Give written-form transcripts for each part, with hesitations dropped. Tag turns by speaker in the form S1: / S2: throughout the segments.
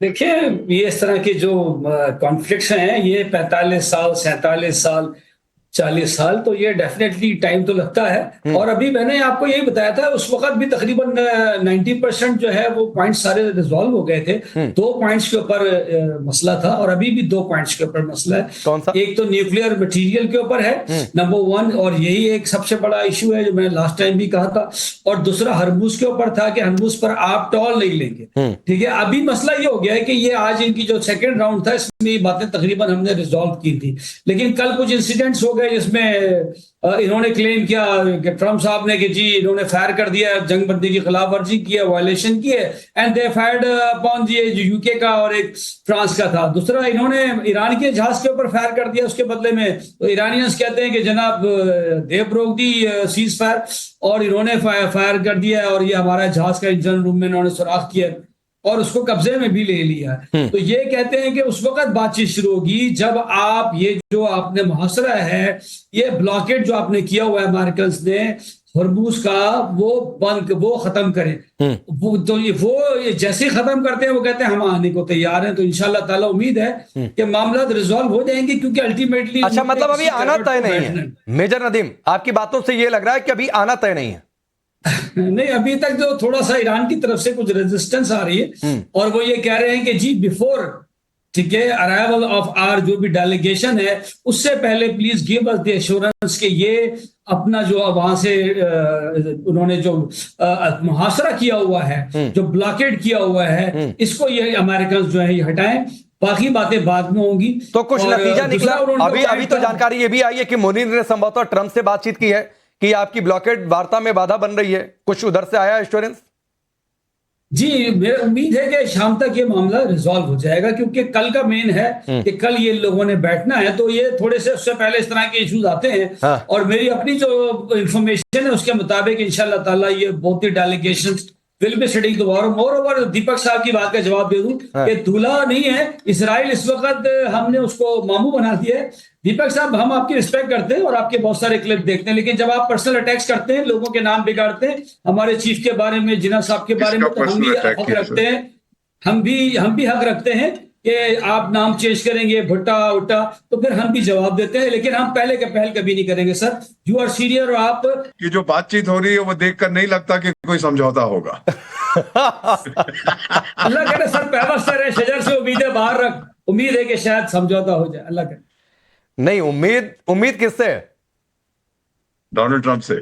S1: देखिए, ये इस तरह के जो कॉन्फ्लिक्ट्स हैं, ये 45 साल, 47 साल, 40 साल, तो ये डेफिनेटली टाइम तो लगता है।
S2: हम्म।
S1: और अभी मैंने आपको यही बताया था, उस वक़्त भी तकरीबन 90% जो है वो पॉइंट्स सारे रिज़ॉल्व हो गए थे।
S2: हम्म।
S1: 2 पॉइंट्स के ऊपर मसला था और अभी भी 2 पॉइंट्स के ऊपर मसला है।
S2: कौन सा?
S1: एक तो न्यूक्लियर मटीरियल के ऊपर है,
S2: हम्म।
S1: नंबर 1, और यही एक सबसे बड़ा इश्यू है जो मैंने लास्ट टाइम भी कहा था। और दूसरा हरमुज़ के ऊपर था कि हरमुज़ पर आप टॉल नहीं लेंगे।
S2: हम्म।
S1: ठीक है, अभी मसला ये हो गया है कि ये आज इनकी जो सेकंड राउंड था, इसमें ये बातें तकरीबन हमने रिजॉल्व की थी। लेकिन कल कुछ इंसिडेंट्स हो गए जिसमें इन्होंने क्लेम किया कि ट्रम्प साहब ने कि जी इन्होंने फायर कर दिया, जंग बंदी की खिलाफ वर्जी की है, वायलेशन की है, and they fired upon the, जो यूके का और एक फ्रांस का था। दूसरा, इन्होंने ईरान के जहाज के ऊपर फायर कर दिया उसके बदले में। तो ईरानियंस कहते हैं कि जनाब they broke the cease fire, और इन्होंने फायर कर दिया और ये हमारा जहाज का इंजन रूम में इन्होंने सुराख किया और उसको कब्जे में भी ले लिया। तो ये कहते हैं कि उस वक्त बातचीत शुरू होगी जब आप ये जो आपने मुहासरा है, ये ब्लॉकेट जो आपने किया हुआ है अमेरिकन ने हरमूज का, वो खत्म करें। वो जैसे ही खत्म करते हैं वो कहते हैं हम आने को तैयार हैं। तो इंशाल्लाह ताला उम्मीद है कि मामला रिजॉल्व हो जाएंगे, क्योंकि अल्टीमेटली
S2: अच्छा, मतलब अभी आना तय नहीं है मेजर नदीम? आपकी बातों से ये लग रहा है कि अभी आना तय नहीं है।
S1: नहीं, अभी तक जो थोड़ा सा ईरान की तरफ से कुछ रेजिस्टेंस आ रही है और वो ये कह रहे हैं कि जी बिफोर, ठीक है, अराइवल ऑफ आर जो भी डेलीगेशन है, उससे पहले please give us the assurance कि ये अपना जो वहां से उन्होंने जो मुहासरा किया हुआ है, जो ब्लॉकेड किया हुआ है, इसको ये अमेरिकन जो है ये हटाएं। बाकी बातें बाद में होंगी।
S2: तो कुछ नतीजा निकला? अभी तो जानकारी ये भी आई है कि मुनीर ने संभवतः ट्रंप से बातचीत की है कि आपकी ब्लॉकेड वार्ता में बाधा बन रही है। कुछ उधर से आया एश्योरेंस?
S1: जी, मेरी उम्मीद है कि शाम तक ये मामला रिजॉल्व हो जाएगा, क्योंकि कल का मेन है कि कल ये लोगों ने बैठना है। तो ये थोड़े से उससे पहले इस तरह के इश्यूज आते हैं।
S2: हाँ।
S1: और मेरी अपनी जो इंफॉर्मेशन है उसके मुताबिक इंशाल्लाह ताला ये both the delegations will be sitting tomorrow. Moreover, Deepak साहब की बात का जवाब दे दूं कि दूल्हा नहीं है इसराइल इस वक्त, हमने उसको मामू बना दिया है। दीपक साहब, हम आपकी रिस्पेक्ट करते हैं और आपके बहुत सारे क्लिप देखते हैं, लेकिन जब आप पर्सनल अटैक्स करते हैं, लोगों के नाम बिगाड़ते हैं, हमारे चीफ के बारे में, जिन्ना साहब के बारे में, तो हम भी हक रखते हैं, हम भी हक रखते हैं कि आप नाम चेंज करेंगे भुट्टा उट्टा, तो फिर हम भी जवाब देते हैं। लेकिन हम पहले के पहल कभी नहीं करेंगे सर। यू आर सीनियर और आप
S3: की जो बातचीत हो रही है वो देखकर नहीं लगता कि कोई समझौता होगा।
S1: अल्लाह करे सर, पहला सर है शजर से उम्मीदें बाहर रख, उम्मीद है कि शायद समझौता हो जाए। अल्लाह करे।
S2: नहीं, उम्मीद किससे है?
S3: डोनाल्ड ट्रंप से।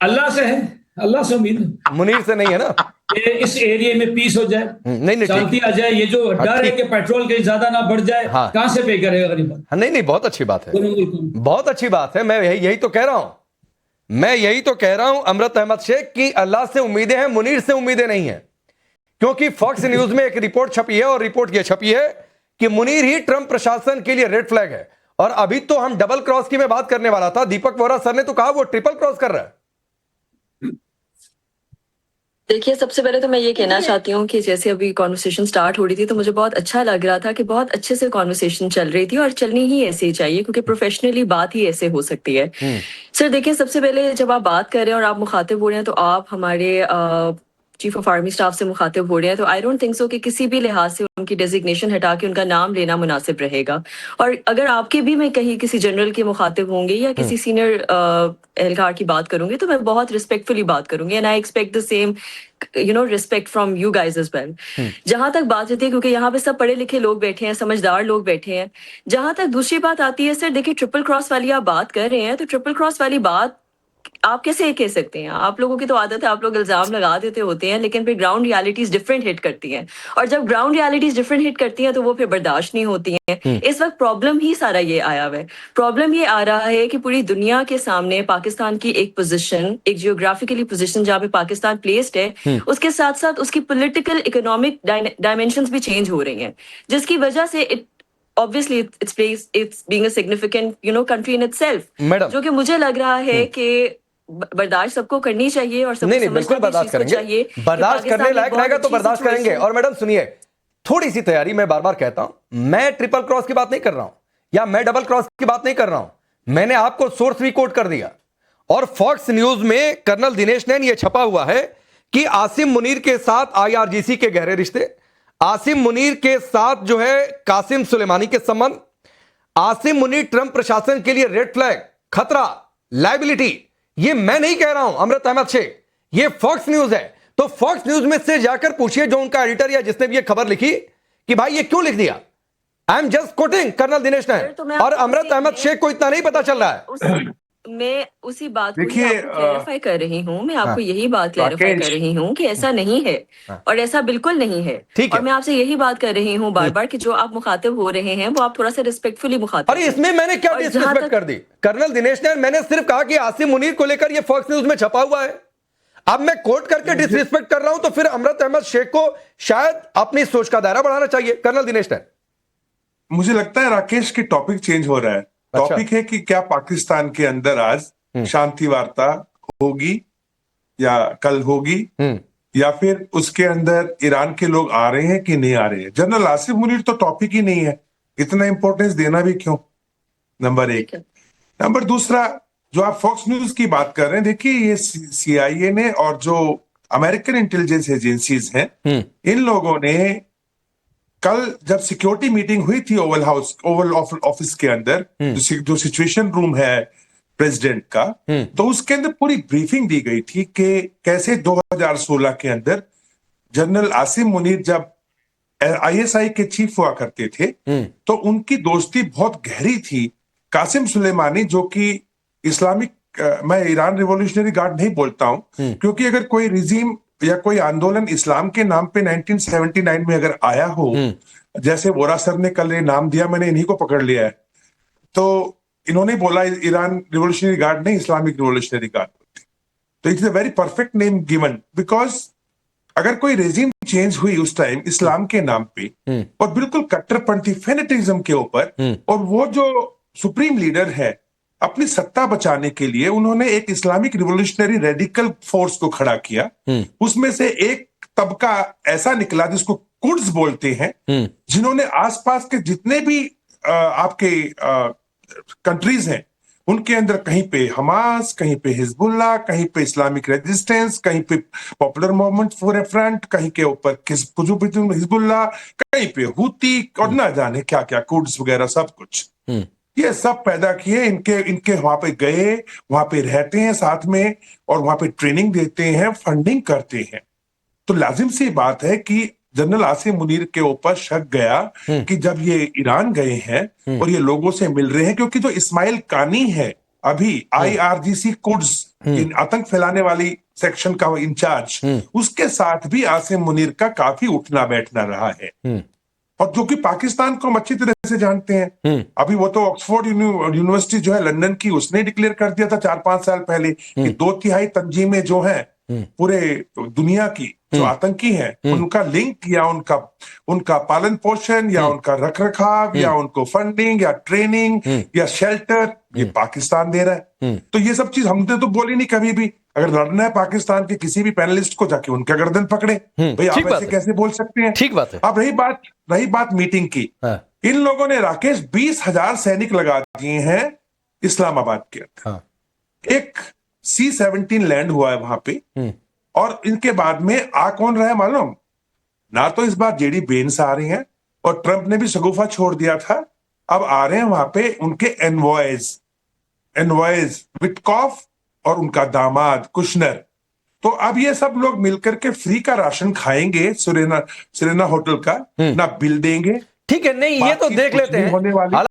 S1: अल्लाह से है, अल्लाह से उम्मीद।
S2: मुनीर से नहीं है ना?
S1: इस एरिया में पीस हो जाए,
S2: नहीं,
S1: शांति आ जाए। ये जो डर है कि पेट्रोल कहीं ज्यादा ना बढ़ जाए, कहां से पे करेगा गरीब?
S2: नहीं, बहुत अच्छी बात है, बहुत अच्छी बात है। मैं यही तो कह रहा हूं अमृत अहमद शेख की अल्लाह से उम्मीदें हैं, मुनीर से उम्मीदें नहीं है। क्योंकि फॉक्स न्यूज में एक रिपोर्ट छपी है और रिपोर्ट यह छपी है कि मुनीर ही ट्रंप प्रशासन के लिए रेड फ्लैग है। और अभी तो हम डबल क्रॉस की मैं बात करने वाला था, दीपक वोरा सर ने तो कहा वो ट्रिपल क्रॉस कर रहा है।
S4: देखिए, सबसे पहले तो मैं ये कहना चाहती हूँ कि जैसे अभी कॉन्वर्सेशन स्टार्ट हो रही थी तो मुझे बहुत अच्छा लग रहा था कि बहुत अच्छे से कॉन्वर्सेशन चल रही थी और चलनी ही ऐसे ही चाहिए, क्योंकि प्रोफेशनली बात ही ऐसे हो सकती है। सर देखिए, सबसे पहले जब आप बात कर रहे हैं और आप मुखातिब हो रहे हैं तो आप हमारे चीफ ऑफ आर्मी स्टाफ से मुखातिब हो रहे हैं, तो आई डोंट थिंक सो कि किसी भी लिहाज से उनकी डेजिग्नेशन हटा के उनका नाम लेना मुनासिब रहेगा। और अगर आपके भी मैं कहीं किसी जनरल के मुखातिब होंगे या किसी सीनियर एहलकार की बात करूंगी तो मैं बहुत रिस्पेक्टफुली बात करूंगी, and I expect the same respect from you guys as well. जहां तक बात होती है, क्योंकि यहाँ पे सब पढ़े लिखे लोग बैठे हैं, समझदार लोग बैठे हैं। जहां तक दूसरी बात आती है, सर देखिए, ट्रिपल क्रॉस वाली आप बात कर रहे हैं, तो ट्रिपल क्रॉस वाली बात आप कैसे कह सकते हैं? आप लोगों की तो आदत है, आप लोग इल्जाम लगा देते होते हैं, लेकिन फिर ग्राउंड रियलिटीज डिफरेंट हिट करती हैं। और जब ग्राउंड रियलिटीज डिफरेंट हिट करती हैं तो वो फिर बर्दाश्त नहीं होती हैं। इस वक्त प्रॉब्लम ही सारा ये आया हुआ है। प्रॉब्लम ये आ रहा है कि पूरी दुनिया के सामने पाकिस्तान की एक पोजीशन, एक जियोग्राफिकली पोजीशन जहाँ पे पाकिस्तान प्लेस्ड है, उसके साथ साथ उसकी पॉलिटिकल इकोनॉमिक डायमेंशंस भी चेंज हो रही हैं, जिसकी वजह से obviously it's being a significant country in itself, जो कि मुझे लग रहा है कि बर्दाश्त सबको करनी चाहिए और सबको
S2: नहीं, बिल्कुल बर्दाश्त करेंगे, बर्दाश्त करने लायक रहेगा तो बर्दाश्त करेंगे। और मैडम सुनिए, थोड़ी सी तैयारी, मैं बार बार कहता हूं, मैं ट्रिपल क्रॉस की बात नहीं कर रहा हूं या मैं डबल क्रॉस की बात नहीं कर रहा हूं। मैंने आपको सोर्स भी कोट कर दिया और फॉक्स न्यूज में कर्नल दिनेश नैन यह छपा हुआ है कि आसिम मुनीर के साथ IRGC के गहरे रिश्ते, आसिम मुनीर के साथ जो है कासिम सुलेमानी के संबंध, आसिम मुनीर ट्रंप प्रशासन के लिए रेड फ्लैग, खतरा, लायबिलिटी, ये मैं नहीं कह रहा हूं अमृत अहमद शेख, ये फॉक्स न्यूज है। तो फॉक्स न्यूज में से जाकर पूछिए जो उनका एडिटर या जिसने भी ये खबर लिखी कि भाई ये क्यों लिख दिया। I am just quoting colonel Dinesh Nain, और अमृत अहमद शेख को इतना नहीं पता चल रहा है।
S4: मैं उसी बात को
S3: देखिए,
S4: क्लैरिफाई कर रही हूँ, मैं आपको यही बात क्लैरिफाई
S3: राकेश,
S4: कर रही हूँ कि ऐसा नहीं है और ऐसा बिल्कुल नहीं है।
S2: ठीक है।
S4: और मैं आपसे यही बात कर रही हूँ बार बार कि जो आप मुखातिब हो रहे हैं वो आप थोड़ा सा रिस्पेक्टफुली मुखातिब।
S2: अरे इसमें मैंने क्या
S4: और जहाँ
S2: डिसरिस्पेक्ट
S4: तक-
S2: कर दी कर्नल दिनेश नैन? मैंने सिर्फ कहा कि आसिम मुनीर को लेकर ये फॉक्स न्यूज में छपा हुआ है। अब मैं कोट करके डिसरिस्पेक्ट कर रहा हूं तो फिर अमृत अहमद शेख को शायद अपनी सोच का दायरा बढ़ाना चाहिए। कर्नल दिनेश नैन,
S3: मुझे लगता है राकेश की टॉपिक चेंज हो रहा है।
S2: अच्छा।
S3: टॉपिक है कि क्या पाकिस्तान के अंदर आज शांति वार्ता होगी या कल होगी, या फिर उसके अंदर ईरान के लोग आ रहे हैं कि नहीं आ रहे हैं। जनरल आसिफ मुनीर तो टॉपिक ही नहीं है, इतना इंपॉर्टेंस देना भी क्यों, नंबर एक।
S4: ठीक है।
S3: नंबर दूसरा, जो आप फॉक्स न्यूज की बात कर रहे हैं, देखिए ये CIA ने और जो अमेरिकन इंटेलिजेंस एजेंसीज हैं, इन लोगों ने कल जब सिक्योरिटी मीटिंग हुई थी ओवल ऑफिस के अंदर, जो सिचुएशन रूम है प्रेसिडेंट का, तो उसके अंदर पूरी ब्रीफिंग दी गई थी कि कैसे 2016 के अंदर जनरल आसिम मुनीर जब ISI के चीफ हुआ करते थे, तो उनकी दोस्ती बहुत गहरी थी कासिम सुलेमानी, जो कि इस्लामिक, मैं ईरान रिवॉल्यूशनरी गार्ड नहीं बोलता हूं, क्योंकि अगर कोई रिजीम या कोई आंदोलन इस्लाम के नाम पे 1979 में अगर आया हो, जैसे वोरा सर ने कल ये नाम दिया, मैंने इन्हीं को पकड़ लिया है, तो इन्होंने बोला ईरान रिवॉल्यूशनरी गार्ड नहीं, इस्लामिक रिवॉल्यूशनरी गार्ड बोलते। तो it's a very perfect name given, because अगर कोई रेजिम चेंज हुई उस टाइम इस्लाम के नाम पे और बिल्कुल कट्टरपंथी फेनेटिज्म के ऊपर, और वो जो सुप्रीम लीडर है अपनी सत्ता बचाने के लिए उन्होंने एक इस्लामिक रिवॉल्यूशनरी रेडिकल फोर्स को खड़ा किया, उसमें से एक तबका ऐसा निकला जिसको कुर्ड्स बोलते हैं, जिन्होंने आसपास के जितने भी आपके कंट्रीज हैं उनके अंदर कहीं पे हमास, कहीं पे हिजबुल्लाह, कहीं पे इस्लामिक रेजिस्टेंस, कहीं पे popular movement for a front, कहीं के ऊपर हिजबुल्लाह, कहीं पे हुती, और ना जाने क्या क्या कुर्ड्स वगैरह सब कुछ, ये सब पैदा किए। इनके वहां पे गए, वहां पे रहते हैं साथ में, और वहां पे ट्रेनिंग देते हैं, फंडिंग करते हैं। तो लाजिम सी बात है कि जनरल आसिम मुनीर के ऊपर शक गया कि जब ये ईरान गए हैं और ये लोगों से मिल रहे हैं, क्योंकि जो इस्माइल कानी है अभी IRGC कुड्स, आतंक फैलाने वाली सेक्शन का इंचार्ज, उसके साथ भी आसिम मुनीर का काफी उठना बैठना रहा है, और जो कि पाकिस्तान को हम अच्छी तरह से जानते हैं। अभी वो तो ऑक्सफोर्ड यूनिवर्सिटी जो है लंदन की, उसने डिक्लेयर कर दिया था 4-5 साल पहले कि 2/3 तंजीमें जो हैं पूरे दुनिया की जो आतंकी हैं, उनका लिंक या उनका पालन पोषण या उनका रखरखाव या उनको फंडिंग या ट्रेनिंग या शेल्टर, ये पाकिस्तान दे रहा है। तो ये सब चीज हमने तो बोली नहीं कभी भी। अगर लड़ना है पाकिस्तान के किसी भी पैनलिस्ट को, जाके उनका गर्दन पकड़े, भाई आप ऐसे कैसे बोल सकते हैं।
S2: ठीक बात है।
S3: अब रही बात मीटिंग की, इन लोगों ने राकेश 20,000 सैनिक लगा दिए हैं इस्लामाबाद के अंदर। एक C-17 लैंड हुआ है वहां पे, और इनके बाद में आ कौन रहा है मालूम? ना तो इस बार JD वेंस आ रही हैं, और ट्रंप ने भी शगुफा छोड़ दिया था, अब आ रहे हैं वहां पे उनके एनवॉयज विटकॉफ और उनका दामाद कुशनर। तो अब ये सब लोग मिलकर के फ्री का राशन खाएंगे, सुरेना होटल का, ना बिल देंगे।
S2: ठीक है, नहीं ये तो
S3: बातचीत
S2: देख
S3: कुछ
S2: लेते
S3: नहीं होने वाली।
S2: हैं।